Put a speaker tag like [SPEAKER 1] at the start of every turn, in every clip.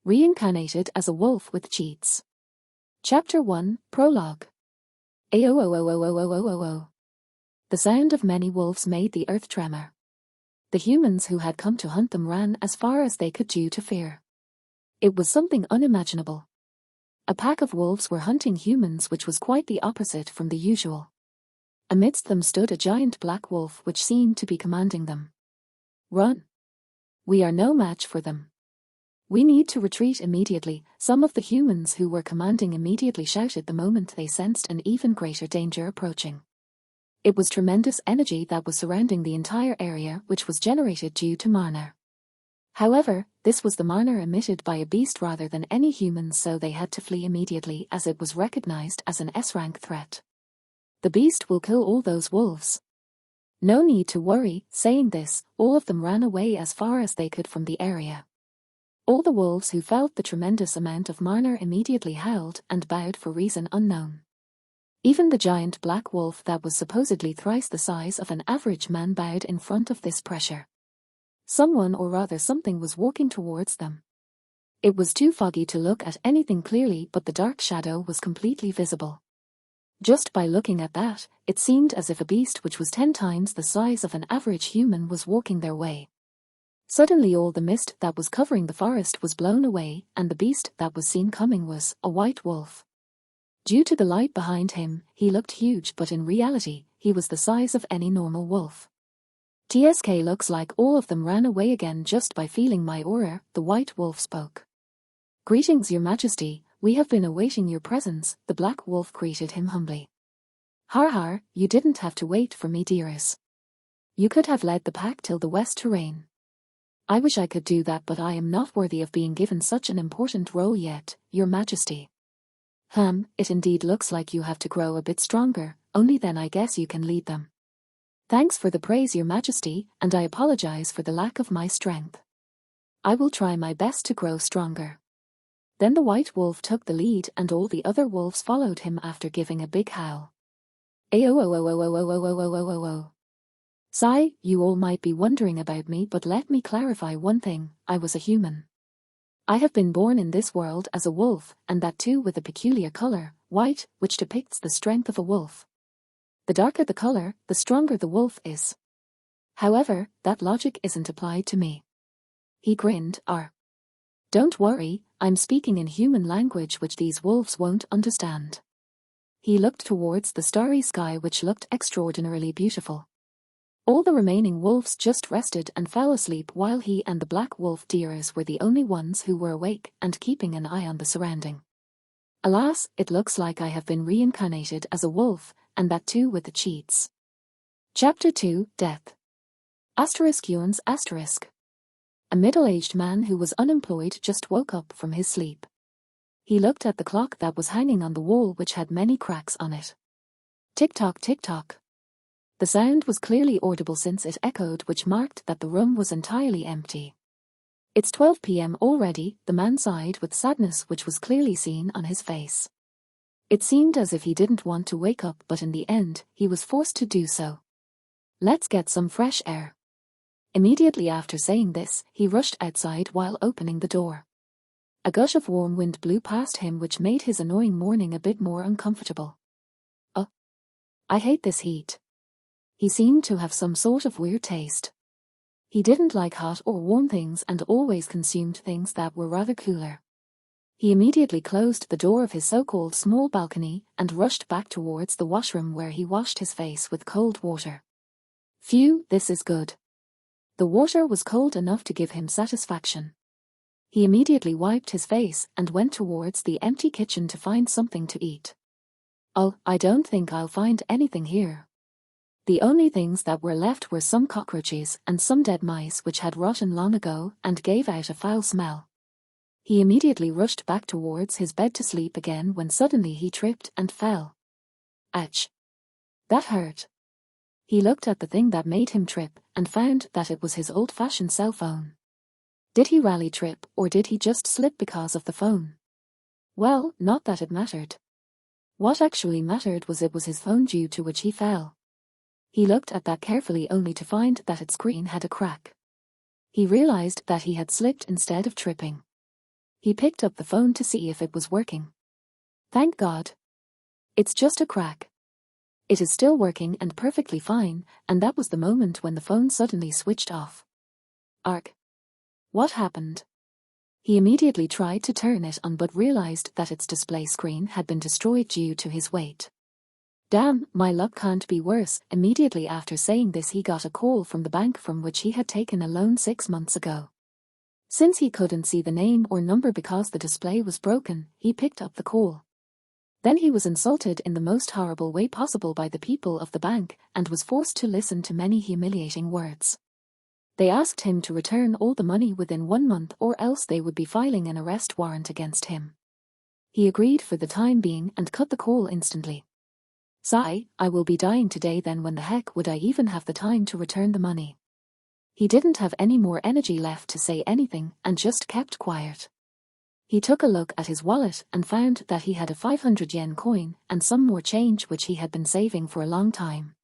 [SPEAKER 1] Reincarnated as a wolf with cheats. Chapter 1, Prologue. Ayo. The sound of many wolves made the earth tremor. The humans who had come to hunt them ran as far as they could due to fear. It was something unimaginable. A pack of wolves were hunting humans, which was quite the opposite from the usual. Amidst them stood a giant black wolf which seemed to be commanding them. Run! We are no match for them. We need to retreat immediately, some of the humans who were commanding immediately shouted the moment they sensed an even greater danger approaching. It was tremendous energy that was surrounding the entire area, which was generated due to mana. However, this was the mana emitted by a beast rather than any humans, so they had to flee immediately as it was recognized as an S-rank threat. The beast will kill all those wolves. No need to worry. Saying this, all of them ran away as far as they could from the area. All the wolves who felt the tremendous amount of mana immediately howled and bowed for reason unknown. Even the giant black wolf that was supposedly thrice the size of an average man bowed in front of this pressure. Someone, or rather something, was walking towards them. It was too foggy to look at anything clearly, but the dark shadow was completely visible. Just by looking at that, it seemed as if a beast which was 10 times the size of an average human was walking their way. Suddenly all the mist that was covering the forest was blown away, and the beast that was seen coming was a white wolf. Due to the light behind him, he looked huge, but in reality, he was the size of any normal wolf. TSK, looks like all of them ran away again just by feeling my aura, the white wolf spoke. Greetings, Your Majesty, we have been awaiting your presence, the black wolf greeted him humbly. Har, you didn't have to wait for me, dearest. You could have led the pack till the west terrain. I wish I could do that, but I am not worthy of being given such an important role yet, Your Majesty. It indeed looks like you have to grow a bit stronger, only then I guess you can lead them. Thanks for the praise, Your Majesty, and I apologize for the lack of my strength. I will try my best to grow stronger. Then the white wolf took the lead and all the other wolves followed him after giving a big howl. Ayo. Sigh, you all might be wondering about me, but let me clarify one thing, I was a human. I have been born in this world as a wolf, and that too with a peculiar color, white, which depicts the strength of a wolf. The darker the color, the stronger the wolf is. However, that logic isn't applied to me. He grinned. Don't worry, I'm speaking in human language which these wolves won't understand. He looked towards the starry sky, which looked extraordinarily beautiful. All the remaining wolves just rested and fell asleep, while he and the black wolf deers were the only ones who were awake and keeping an eye on the surrounding. Alas, it looks like I have been reincarnated as a wolf, and that too with the cheats. Chapter 2, Death. Yuans. A middle-aged man who was unemployed just woke up from his sleep. He looked at the clock that was hanging on the wall, which had many cracks on it. Tick-tock, tick-tock. The sound was clearly audible since it echoed, which marked that the room was entirely empty. It's 12 p.m. already, the man sighed with sadness, which was clearly seen on his face. It seemed as if he didn't want to wake up, but in the end, he was forced to do so. Let's get some fresh air. Immediately after saying this, he rushed outside while opening the door. A gush of warm wind blew past him, which made his annoying morning a bit more uncomfortable. I hate this heat. He seemed to have some sort of weird taste. He didn't like hot or warm things and always consumed things that were rather cooler. He immediately closed the door of his so-called small balcony and rushed back towards the washroom, where he washed his face with cold water. Phew, this is good. The water was cold enough to give him satisfaction. He immediately wiped his face and went towards the empty kitchen to find something to eat. I don't think I'll find anything here. The only things that were left were some cockroaches and some dead mice which had rotten long ago and gave out a foul smell. He immediately rushed back towards his bed to sleep again, when suddenly he tripped and fell. Ouch! That hurt. He looked at the thing that made him trip and found that it was his old-fashioned cell phone. Did he really trip, or did he just slip because of the phone? Well, not that it mattered. What actually mattered was it was his phone due to which he fell. He looked at that carefully, only to find that its screen had a crack. He realized that he had slipped instead of tripping. He picked up the phone to see if it was working. Thank God. It's just a crack. It is still working and perfectly fine, and that was the moment when the phone suddenly switched off. Ark. What happened? He immediately tried to turn it on but realized that its display screen had been destroyed due to his weight. Damn, my luck can't be worse. Immediately after saying this, he got a call from the bank from which he had taken a loan 6 months ago. Since he couldn't see the name or number because the display was broken, he picked up the call. Then he was insulted in the most horrible way possible by the people of the bank and was forced to listen to many humiliating words. They asked him to return all the money within 1 month or else they would be filing an arrest warrant against him. He agreed for the time being and cut the call instantly. Sigh, I will be dying today, then when the heck would I even have the time to return the money? He didn't have any more energy left to say anything and just kept quiet. He took a look at his wallet and found that he had a 500 yen coin and some more change which he had been saving for a long time.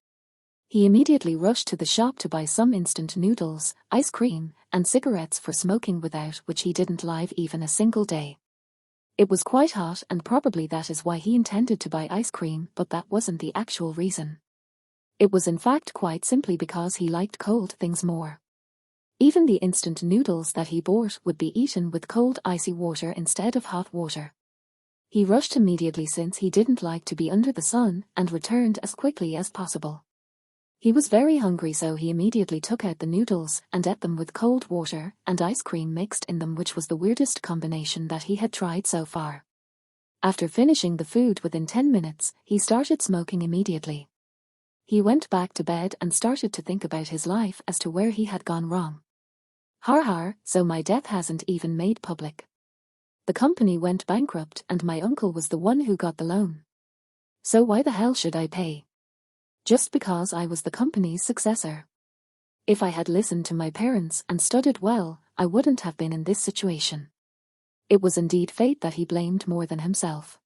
[SPEAKER 1] He immediately rushed to the shop to buy some instant noodles, ice cream, and cigarettes for smoking, without which he didn't live even a single day. It was quite hot and probably that is why he intended to buy ice cream, but that wasn't the actual reason. It was in fact quite simply because he liked cold things more. Even the instant noodles that he bought would be eaten with cold icy water instead of hot water. He rushed immediately since he didn't like to be under the sun and returned as quickly as possible. He was very hungry, so he immediately took out the noodles and ate them with cold water and ice cream mixed in them, which was the weirdest combination that he had tried so far. After finishing the food within 10 minutes, he started smoking immediately. He went back to bed and started to think about his life as to where he had gone wrong. Har har, so my death hasn't even made public. The company went bankrupt and my uncle was the one who got the loan. So why the hell should I pay? Just because I was the company's successor. If I had listened to my parents and studied well, I wouldn't have been in this situation. It was indeed fate that he blamed more than himself.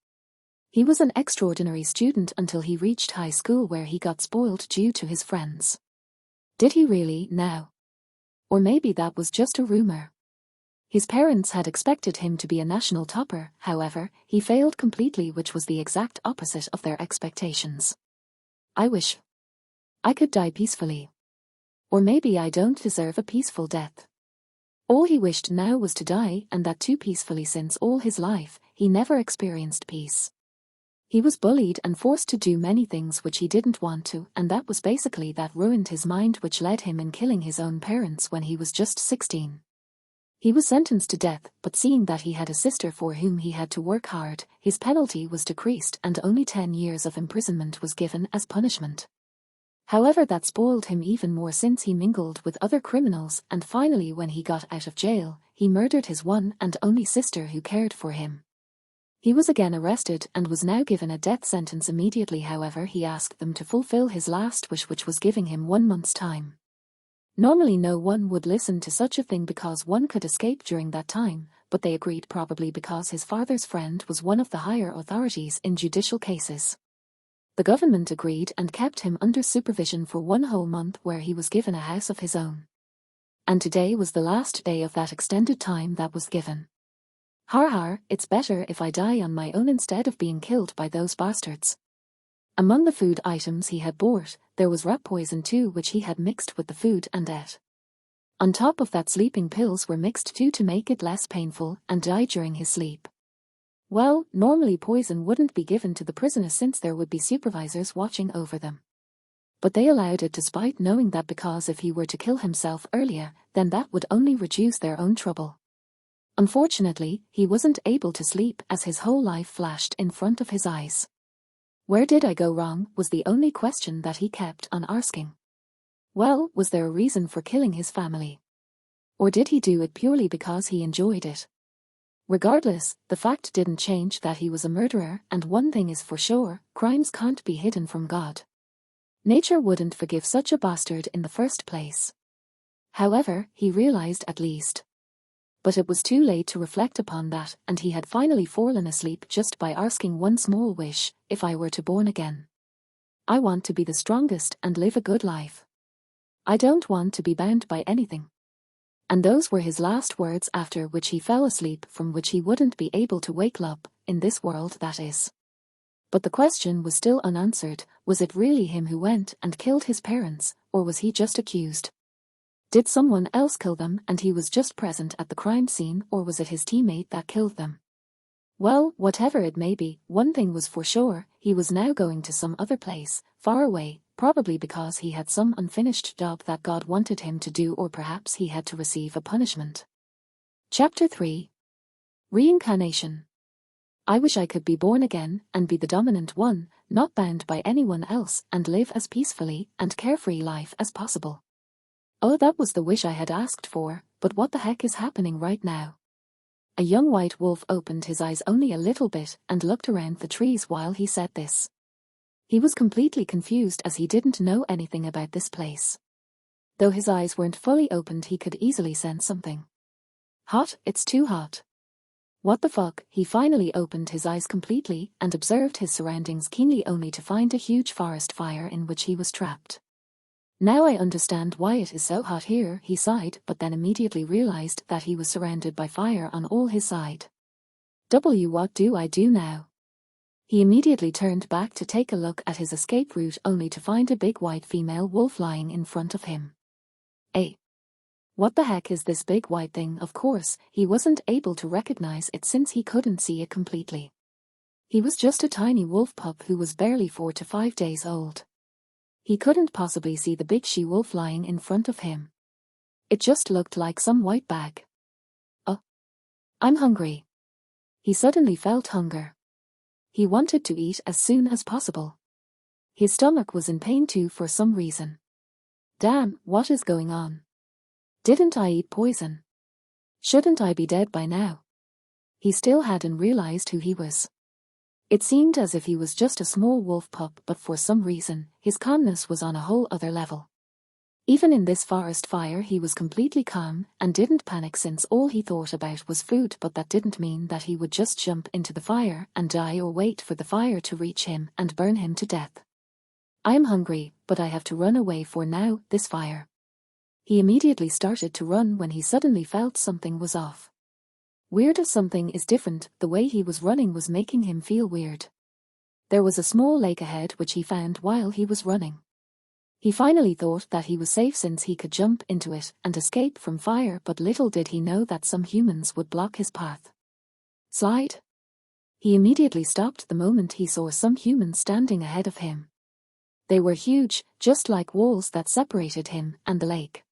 [SPEAKER 1] He was an extraordinary student until he reached high school, where he got spoiled due to his friends. Did he really, now? Or maybe that was just a rumor. His parents had expected him to be a national topper, however, he failed completely, which was the exact opposite of their expectations. I wish I could die peacefully. Or maybe I don't deserve a peaceful death. All he wished now was to die, and that too peacefully, since all his life, he never experienced peace. He was bullied and forced to do many things which he didn't want to, and that was basically that ruined his mind, which led him in killing his own parents when he was just 16. He was sentenced to death, but seeing that he had a sister for whom he had to work hard, his penalty was decreased and only 10 years of imprisonment was given as punishment. However, that spoiled him even more since he mingled with other criminals, and finally when he got out of jail, he murdered his one and only sister who cared for him. He was again arrested and was now given a death sentence immediately. However, he asked them to fulfill his last wish, which was giving him 1 month's time. Normally no one would listen to such a thing because one could escape during that time, but they agreed, probably because his father's friend was one of the higher authorities in judicial cases. The government agreed and kept him under supervision for 1 whole month, where he was given a house of his own. And today was the last day of that extended time that was given. Har har, it's better if I die on my own instead of being killed by those bastards. Among the food items he had bought, there was rat poison too, which he had mixed with the food and ate. On top of that, sleeping pills were mixed too to make it less painful, and died during his sleep. Well, normally poison wouldn't be given to the prisoners since there would be supervisors watching over them. But they allowed it despite knowing that because if he were to kill himself earlier, then that would only reduce their own trouble. Unfortunately, he wasn't able to sleep as his whole life flashed in front of his eyes. Where did I go wrong was the only question that he kept on asking. Well, was there a reason for killing his family? Or did he do it purely because he enjoyed it? Regardless, the fact didn't change that he was a murderer, and one thing is for sure, crimes can't be hidden from God. Nature wouldn't forgive such a bastard in the first place. However, he realized at least. But it was too late to reflect upon that, and he had finally fallen asleep just by asking one small wish: if I were to born again. I want to be the strongest and live a good life. I don't want to be bound by anything. And those were his last words, after which he fell asleep, from which he wouldn't be able to wake up, in this world that is. But the question was still unanswered: was it really him who went and killed his parents, or was he just accused? Did someone else kill them and he was just present at the crime scene, or was it his teammate that killed them? Well, whatever it may be, one thing was for sure: he was now going to some other place, far away, probably because he had some unfinished job that God wanted him to do, or perhaps he had to receive a punishment. Chapter 3. Reincarnation. I wish I could be born again and be the dominant one, not bound by anyone else, and live as peacefully and carefree life as possible. Oh, that was the wish I had asked for, but what the heck is happening right now? A young white wolf opened his eyes only a little bit and looked around the trees while he said this. He was completely confused, as he didn't know anything about this place. Though his eyes weren't fully opened, he could easily sense something. Hot, it's too hot. What the fuck? He finally opened his eyes completely and observed his surroundings keenly, only to find a huge forest fire in which he was trapped. Now I understand why it is so hot here, he sighed, but then immediately realized that he was surrounded by fire on all his side. What do I do now? He immediately turned back to take a look at his escape route, only to find a big white female wolf lying in front of him. What the heck is this big white thing? Of course, he wasn't able to recognize it since he couldn't see it completely. He was just a tiny wolf pup who was barely 4 to 5 days old. He couldn't possibly see the big she-wolf lying in front of him. It just looked like some white bag. Oh, I'm hungry. He suddenly felt hunger. He wanted to eat as soon as possible. His stomach was in pain too for some reason. Damn, what is going on? Didn't I eat poison? Shouldn't I be dead by now? He still hadn't realized who he was. It seemed as if he was just a small wolf pup, but for some reason, his calmness was on a whole other level. Even in this forest fire he was completely calm and didn't panic, since all he thought about was food, but that didn't mean that he would just jump into the fire and die, or wait for the fire to reach him and burn him to death. I am hungry, but I have to run away for now, this fire. He immediately started to run when he suddenly felt something was off. Weird, as something is different. The way he was running was making him feel weird. There was a small lake ahead which he found while he was running. He finally thought that he was safe since he could jump into it and escape from fire, but little did he know that some humans would block his path. Slide. He immediately stopped the moment he saw some humans standing ahead of him. They were huge, just like walls that separated him and the lake.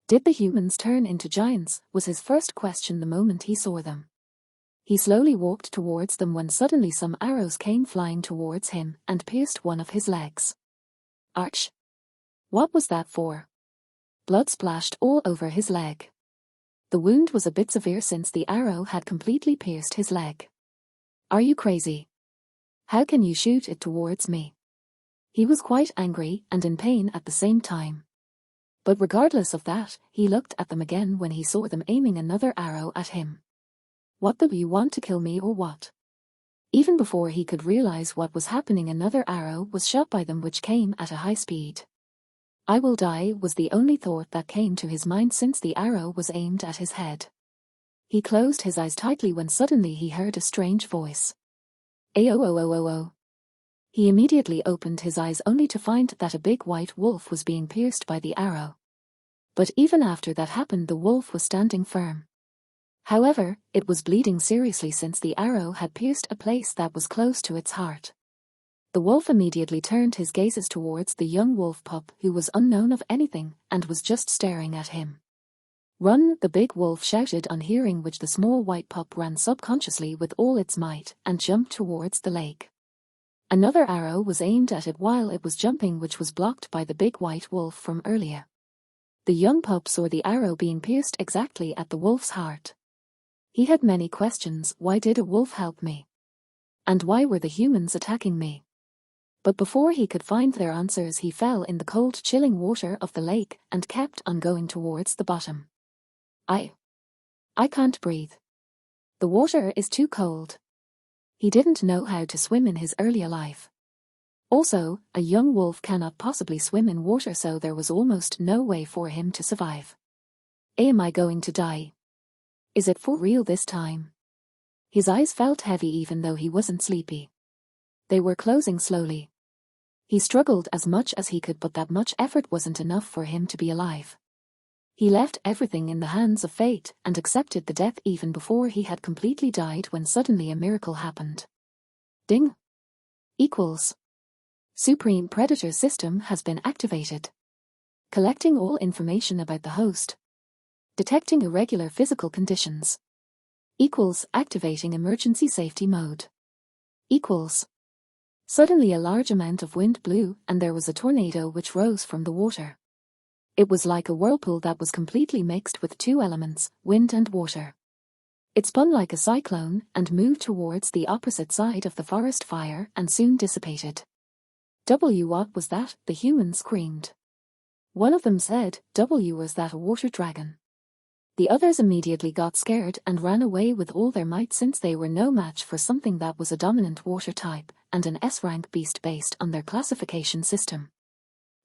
[SPEAKER 1] Did the humans turn into giants? Was his first question the moment he saw them. He slowly walked towards them when suddenly some arrows came flying towards him and pierced one of his legs. Ouch! What was that for? Blood splashed all over his leg. The wound was a bit severe since the arrow had completely pierced his leg. Are you crazy? How can you shoot it towards me? He was quite angry and in pain at the same time. But regardless of that, he looked at them again when he saw them aiming another arrow at him. What the, you want to kill me or what? Even before he could realize what was happening, another arrow was shot by them which came at a high speed. I will die was the only thought that came to his mind since the arrow was aimed at his head. He closed his eyes tightly when suddenly he heard a strange voice. Ayo. He immediately opened his eyes only to find that a big white wolf was being pierced by the arrow. But even after that happened, the wolf was standing firm. However, it was bleeding seriously since the arrow had pierced a place that was close to its heart. The wolf immediately turned his gazes towards the young wolf pup, who was unknown of anything and was just staring at him. Run, the big wolf shouted, on hearing which the small white pup ran subconsciously with all its might and jumped towards the lake. Another arrow was aimed at it while it was jumping, which was blocked by the big white wolf from earlier. The young pup saw the arrow being pierced exactly at the wolf's heart. He had many questions. Why did a wolf help me? And why were the humans attacking me? But before he could find their answers, he fell in the cold, chilling water of the lake and kept on going towards the bottom. I can't breathe. The water is too cold. He didn't know how to swim in his earlier life. Also, a young wolf cannot possibly swim in water, so there was almost no way for him to survive. Am I going to die? Is it for real this time? His eyes felt heavy even though he wasn't sleepy. They were closing slowly. He struggled as much as he could, but that much effort wasn't enough for him to be alive. He left everything in the hands of fate and accepted the death even before he had completely died when suddenly a miracle happened. Ding! Equals. Supreme Predator system has been activated. Collecting all information about the host. Detecting irregular physical conditions. Equals activating emergency safety mode. Equals. Suddenly a large amount of wind blew and there was a tornado which rose from the water. It was like a whirlpool that was completely mixed with two elements, wind and water. It spun like a cyclone and moved towards the opposite side of the forest fire and soon dissipated. What was that? The humans screamed. One of them said, was that a water dragon? The others immediately got scared and ran away with all their might since they were no match for something that was a dominant water type and an S-rank beast based on their classification system.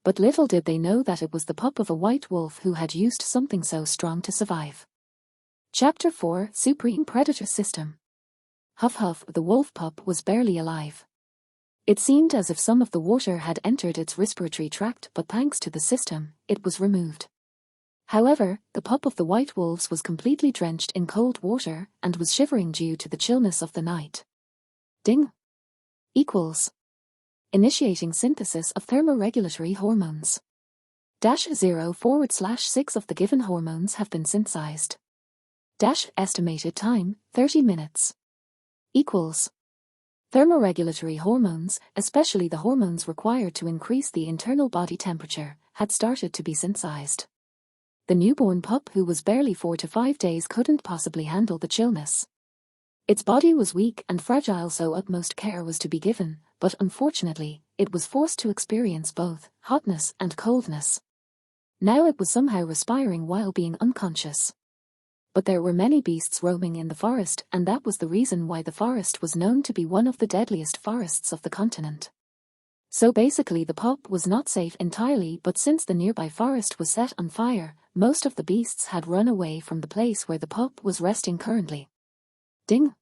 [SPEAKER 1] But little did they know that it was the pup of a white wolf who had used something so strong to survive. Chapter 4 Supreme Predator System. Huff huff, the wolf pup was barely alive. It seemed as if some of the water had entered its respiratory tract, but thanks to the system, it was removed. However, the pup of the white wolves was completely drenched in cold water and was shivering due to the chillness of the night. Ding! Equals. Initiating synthesis of thermoregulatory hormones. -0/6 of the given hormones have been synthesized. Estimated time, 30 minutes. Equals. Thermoregulatory hormones, especially the hormones required to increase the internal body temperature, had started to be synthesized. The newborn pup, who was barely 4 to 5 days, couldn't possibly handle the chillness. Its body was weak and fragile, so utmost care was to be given, but unfortunately, it was forced to experience both hotness and coldness. Now it was somehow respiring while being unconscious. But there were many beasts roaming in the forest, and that was the reason why the forest was known to be one of the deadliest forests of the continent. So basically the pup was not safe entirely, but since the nearby forest was set on fire, most of the beasts had run away from the place where the pup was resting currently. Ding!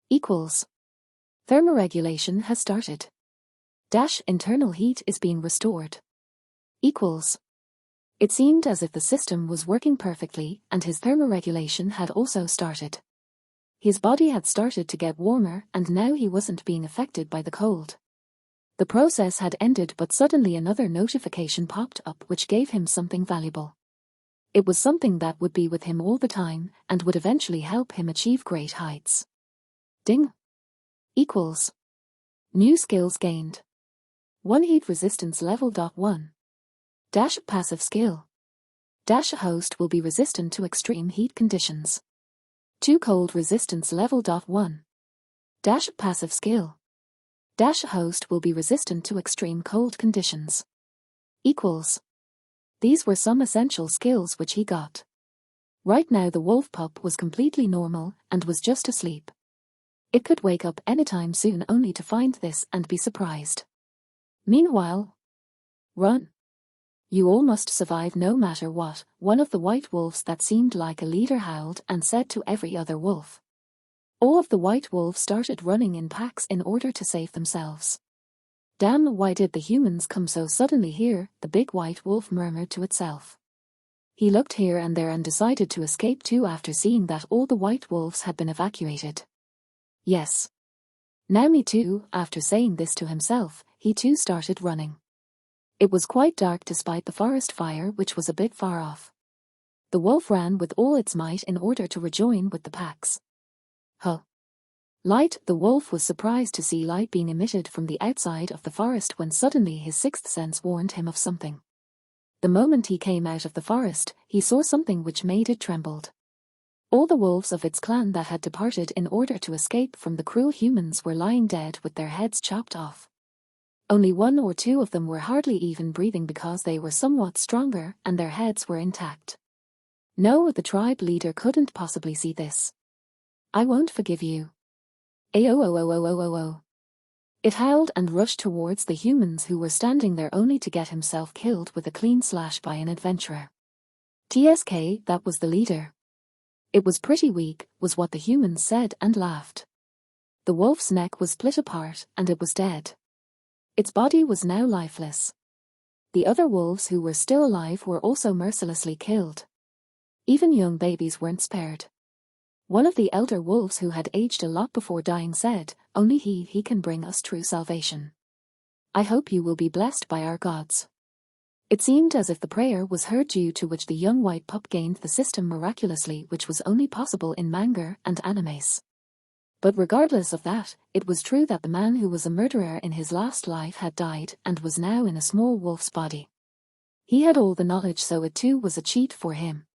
[SPEAKER 1] Equals. Thermoregulation has started. Internal heat is being restored. Equals. It seemed as if the system was working perfectly and his thermoregulation had also started. His body had started to get warmer and now he wasn't being affected by the cold. The process had ended, but suddenly another notification popped up which gave him something valuable. It was something that would be with him all the time and would eventually help him achieve great heights. Ding! Equals. New skills gained. 1 heat resistance level. 1. Passive skill. Host will be resistant to extreme heat conditions. 2 cold resistance level. 1. Passive skill. Host will be resistant to extreme cold conditions. Equals. These were some essential skills which he got. Right now the wolf pup was completely normal and was just asleep. It could wake up anytime soon only to find this and be surprised. Meanwhile, run. You all must survive no matter what, one of the white wolves that seemed like a leader howled and said to every other wolf. All of the white wolves started running in packs in order to save themselves. Damn, why did the humans come so suddenly here? The big white wolf murmured to itself. He looked here and there and decided to escape too after seeing that all the white wolves had been evacuated. Yes. Now me too. After saying this to himself, he too started running. It was quite dark despite the forest fire which was a bit far off. The wolf ran with all its might in order to rejoin with the packs. Huh. Light. The wolf was surprised to see light being emitted from the outside of the forest when suddenly his sixth sense warned him of something. The moment he came out of the forest, he saw something which made it trembled. All the wolves of its clan that had departed in order to escape from the cruel humans were lying dead with their heads chopped off. Only 1 or 2 of them were hardly even breathing because they were somewhat stronger and their heads were intact. No, the tribe leader couldn't possibly see this. I won't forgive you. Ayo. It howled and rushed towards the humans who were standing there only to get himself killed with a clean slash by an adventurer. TSK, that was the leader. It was pretty weak, was what the humans said and laughed. The wolf's neck was split apart, and it was dead. Its body was now lifeless. The other wolves who were still alive were also mercilessly killed. Even young babies weren't spared. One of the elder wolves who had aged a lot before dying said, "Only he can bring us true salvation. I hope you will be blessed by our gods." It seemed as if the prayer was heard, due to which the young white pup gained the system miraculously, which was only possible in manga and animes. But regardless of that, it was true that the man who was a murderer in his last life had died and was now in a small wolf's body. He had all the knowledge, so it too was a cheat for him.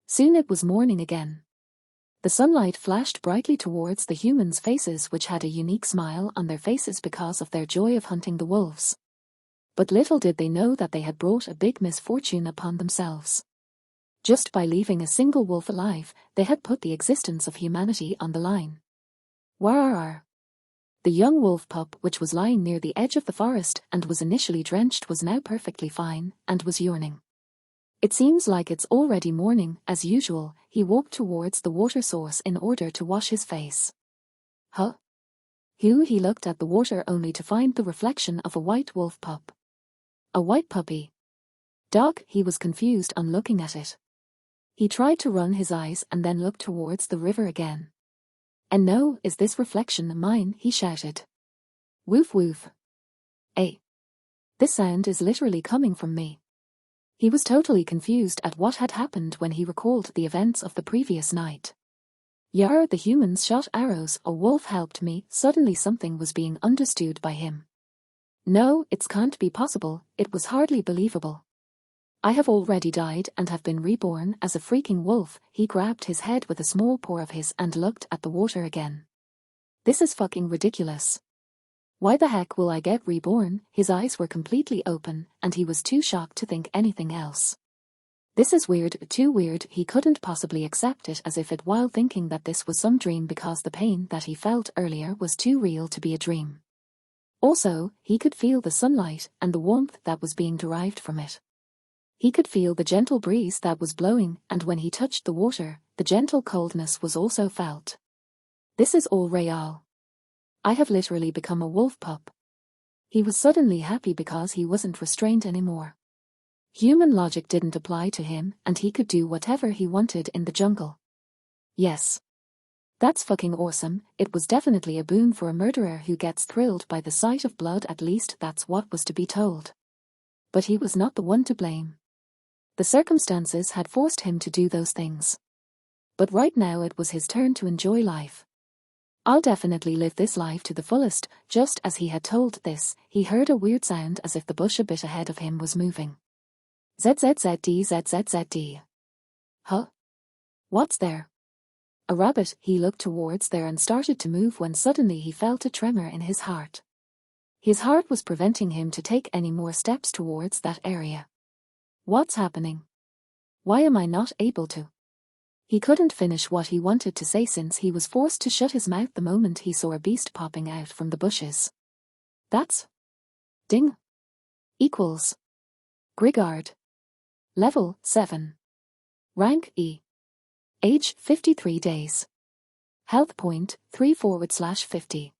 [SPEAKER 1] Soon it was morning again. The sunlight flashed brightly towards the humans' faces, which had a unique smile on their faces because of their joy of hunting the wolves. But little did they know that they had brought a big misfortune upon themselves. Just by leaving a single wolf alive, they had put the existence of humanity on the line. War. The young wolf pup, which was lying near the edge of the forest and was initially drenched, was now perfectly fine and was yawning. "It seems like it's already morning." As usual, he walked towards the water source in order to wash his face. Huh? He looked at the water only to find the reflection of a white wolf pup. A white puppy. Dog, he was confused on looking at it. He tried to run his eyes and then looked towards the river again. "And no, is this reflection mine?" he shouted. "Woof woof. Eh. This sound is literally coming from me." He was totally confused at what had happened when he recalled the events of the previous night. "Yar, the humans shot arrows, a wolf helped me." Suddenly something was being understood by him. "No, it can't be possible," it was hardly believable. "I have already died and have been reborn as a freaking wolf." He grabbed his head with a small paw of his and looked at the water again. "This is fucking ridiculous. Why the heck will I get reborn?" His eyes were completely open, and he was too shocked to think anything else. "This is weird, too weird." He couldn't possibly accept it as if it, while thinking that this was some dream, because the pain that he felt earlier was too real to be a dream. Also, he could feel the sunlight and the warmth that was being derived from it. He could feel the gentle breeze that was blowing, and when he touched the water, the gentle coldness was also felt. "This is all real. I have literally become a wolf pup." He was suddenly happy because he wasn't restrained anymore. Human logic didn't apply to him, and he could do whatever he wanted in the jungle. Yes. That's fucking awesome. It was definitely a boon for a murderer who gets thrilled by the sight of blood, at least that's what was to be told. But he was not the one to blame. The circumstances had forced him to do those things. But right now it was his turn to enjoy life. "I'll definitely live this life to the fullest." Just as he had told this, he heard a weird sound as if the bush a bit ahead of him was moving. ZZZD. Huh? What's there? A rabbit. He looked towards there and started to move when suddenly he felt a tremor in his heart. His heart was preventing him to take any more steps towards that area. What's happening? Why am I not able to? He couldn't finish what he wanted to say since he was forced to shut his mouth the moment he saw a beast popping out from the bushes. That's Ding equals Grigard. Level 7. Rank E. Age 53 days. Health point 3/50.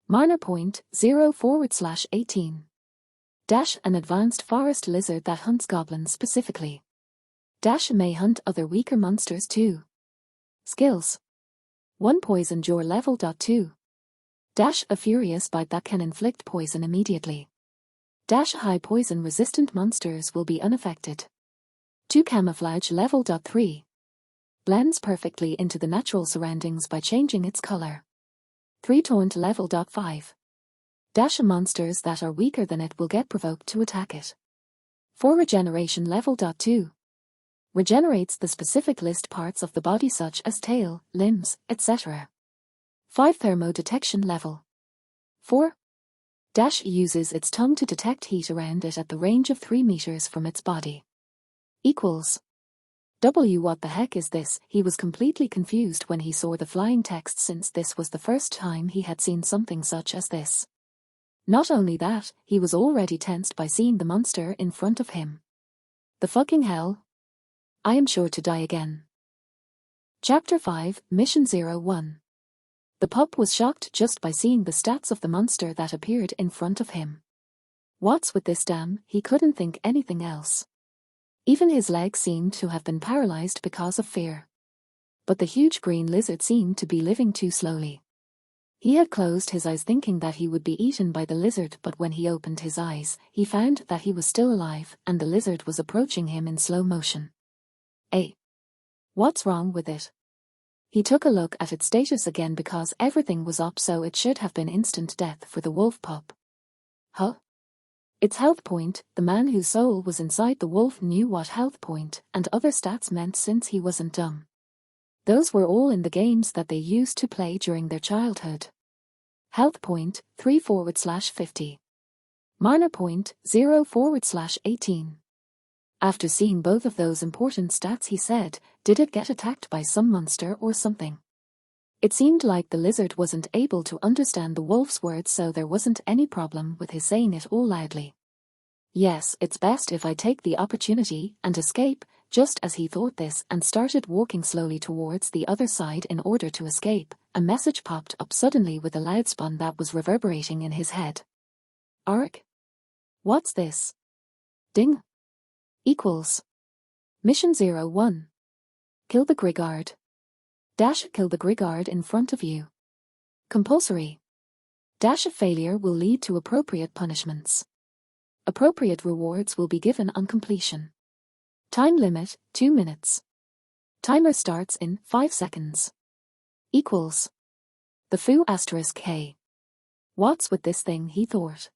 [SPEAKER 1] Mana point 0/18. Dash an advanced forest lizard that hunts goblins specifically. Dash may hunt other weaker monsters too. Skills. 1 Poison Jaw level. 2. Dash a furious bite that can inflict poison immediately. Dash high poison resistant monsters will be unaffected. 2 Camouflage level. 3. Blends perfectly into the natural surroundings by changing its color. 3 Taunt level. 5. Dash monsters that are weaker than it will get provoked to attack it. 4 Regeneration level. 2. Regenerates the specific list parts of the body such as tail, limbs, etc. 5 Thermo Detection level. 4. Dash uses its tongue to detect heat around it at the range of 3 meters from its body. Equals. What the heck is this? He was completely confused when he saw the flying text, since this was the first time he had seen something such as this. Not only that, he was already tensed by seeing the monster in front of him. The fucking hell? I am sure to die again. Chapter 5, Mission 01. The pup was shocked just by seeing the stats of the monster that appeared in front of him. What's with this damn? He couldn't think anything else. Even his legs seemed to have been paralyzed because of fear. But the huge green lizard seemed to be living too slowly. He had closed his eyes thinking that he would be eaten by the lizard, but when he opened his eyes, he found that he was still alive and the lizard was approaching him in slow motion. What's wrong with it? He took a look at its status again because everything was up, so it should have been instant death for the wolf pup. Huh? Its health point. The man whose soul was inside the wolf knew what health point and other stats meant since he wasn't dumb. Those were all in the games that they used to play during their childhood. Health point 3/50. Mana point 0/18. After seeing both of those important stats, he said, "Did it get attacked by some monster or something?" It seemed like the lizard wasn't able to understand the wolf's words, so there wasn't any problem with his saying it all loudly. Yes, it's best if I take the opportunity and escape. Just as he thought this and started walking slowly towards the other side in order to escape, a message popped up suddenly with a loud spun that was reverberating in his head. Arg? What's this? Ding. Equals. Mission 01. Kill the Grigard. Kill the Grigard in front of you. Compulsory. Failure will lead to appropriate punishments. Appropriate rewards will be given on completion. Time limit, 2 minutes. Timer starts in 5 seconds. Equals. The foo *K. What's with this thing, he thought.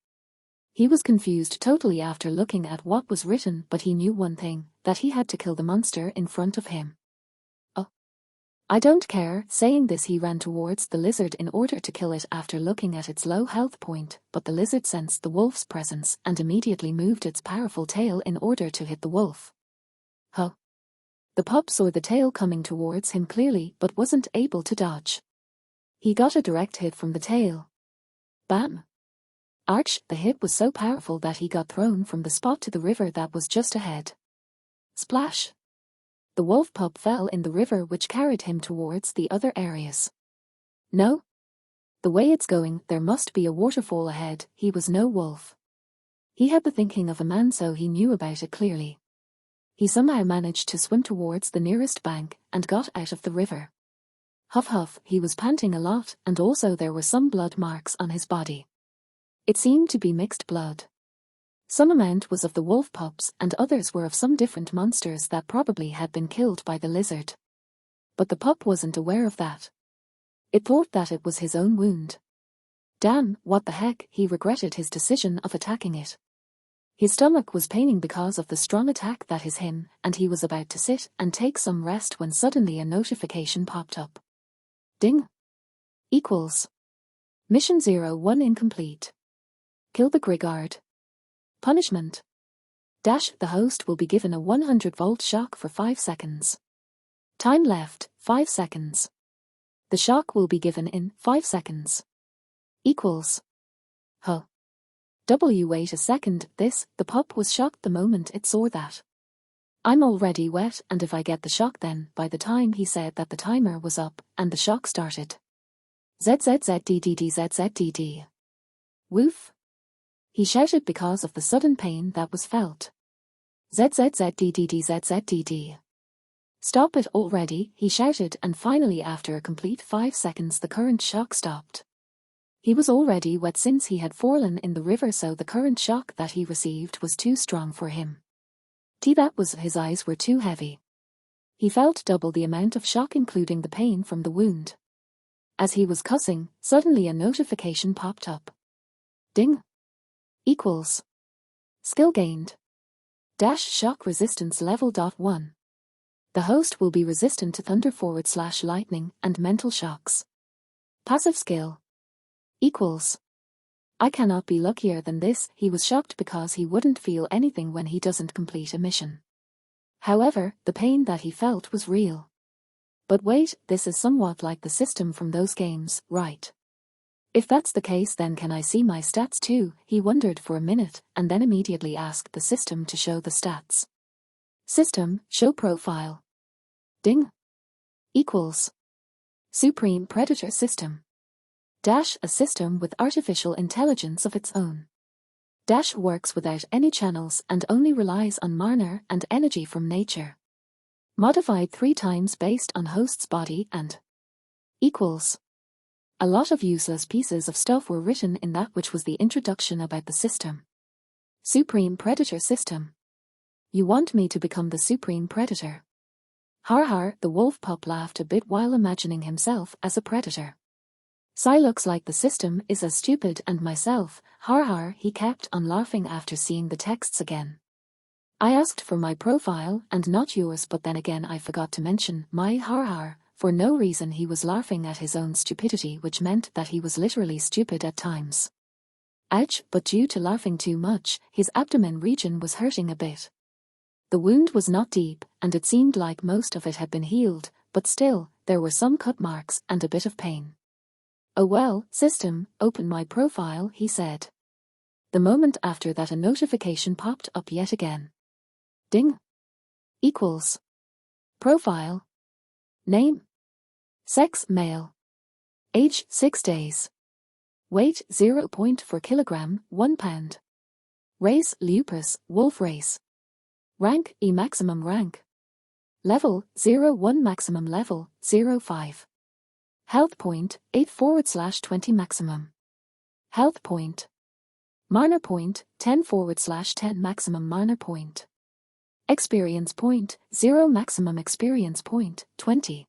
[SPEAKER 1] He was confused totally after looking at what was written, but he knew one thing, that he had to kill the monster in front of him. I don't care. Saying this, he ran towards the lizard in order to kill it after looking at its low health point, but the lizard sensed the wolf's presence and immediately moved its powerful tail in order to hit the wolf. Huh. The pup saw the tail coming towards him clearly but wasn't able to dodge. He got a direct hit from the tail. Bam! Arch! The hit was so powerful that he got thrown from the spot to the river that was just ahead. Splash! The wolf pup fell in the river, which carried him towards the other areas. No? The way it's going, there must be a waterfall ahead. He was no wolf. He had the thinking of a man, so he knew about it clearly. He somehow managed to swim towards the nearest bank and got out of the river. Huff huff, he was panting a lot, and also there were some blood marks on his body. It seemed to be mixed blood. Some amount was of the wolf pups and others were of some different monsters that probably had been killed by the lizard. But the pup wasn't aware of that. It thought that it was his own wound. Damn, what the heck, he regretted his decision of attacking it. His stomach was paining because of the strong attack that is him, and he was about to sit and take some rest when suddenly a notification popped up. Ding. Equals. Mission 01 incomplete. Kill the Grigard. Punishment. The host will be given a 100-volt shock for 5 seconds. Time left, 5 seconds. The shock will be given in 5 seconds. Equals. Huh. Wait a second, the pup was shocked the moment it saw that. I'm already wet, and if I get the shock then, by the time he said that the timer was up, and the shock started. ZZZDDDZZDD. Woof. He shouted because of the sudden pain that was felt. ZZZDDDZZDD. Stop it already, he shouted, and finally after a complete 5 seconds the current shock stopped. He was already wet since he had fallen in the river, so the current shock that he received was too strong for him. His eyes were too heavy. He felt double the amount of shock, including the pain from the wound. As he was cussing, suddenly a notification popped up. Ding. Equals. Skill gained. Shock resistance level .1. The host will be resistant to thunder / lightning and mental shocks. Passive skill. Equals. I cannot be luckier than this. He was shocked because he wouldn't feel anything when he doesn't complete a mission. However, the pain that he felt was real. But wait, this is somewhat like the system from those games, right? If that's the case, then can I see my stats too? He wondered for a minute and then immediately asked the system to show the stats. System, show profile. Ding. Equals. Supreme Predator System. Dash, a system with artificial intelligence of its own. Dash works without any channels and only relies on mana and energy from nature. Modified 3 times based on host's body and equals. A lot of useless pieces of stuff were written in that, which was the introduction about the system. Supreme Predator System. You want me to become the Supreme Predator? Har har, the wolf pup laughed a bit while imagining himself as a predator. Sai looks like the system is as stupid, and myself, har har, he kept on laughing after seeing the texts again. I asked for my profile and not yours, but then again I forgot to mention my har har. For no reason he was laughing at his own stupidity, which meant that he was literally stupid at times. Ouch, but due to laughing too much, his abdomen region was hurting a bit. The wound was not deep, and it seemed like most of it had been healed, but still, there were some cut marks and a bit of pain. Oh well, system, open my profile, he said. The moment after that a notification popped up yet again. Ding. Equals. Profile. Name. Sex, male. Age, 6 days. Weight, 0.4 kilogram, 1 pound. Race, lupus, wolf race. Rank, E maximum rank. Level, 0-1 maximum level, 0-5. Health point, 8/20 maximum. Health point. Mana point, 10/10 maximum mana point. Experience point, 0 maximum experience point, 20.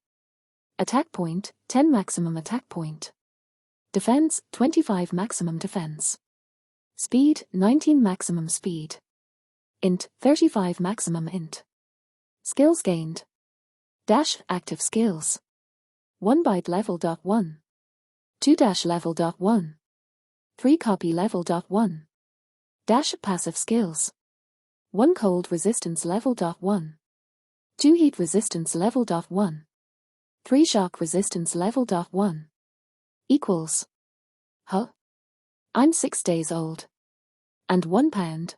[SPEAKER 1] Attack point, 10 maximum attack point. Defense, 25 maximum defense. Speed, 19 maximum speed. Int, 35 maximum int. Skills gained. Dash, active skills. 1 byte level.1. 2 dash level.1. 3 copy level.1. Dash, passive skills. 1 cold resistance level.1. 2 heat resistance level.1. 3 shock resistance level.1. Equals. Huh? I'm 6 days old. And 1 pound.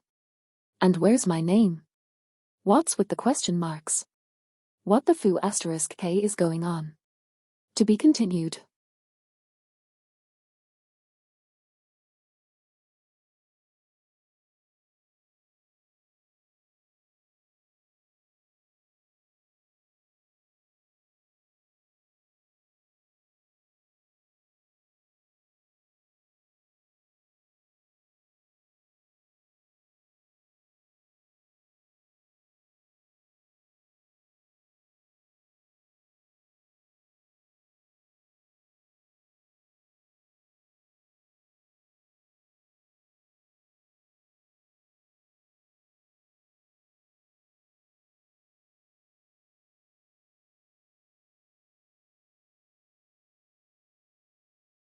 [SPEAKER 1] And where's my name? What's with the question marks? What the foo *k is going on? To be continued.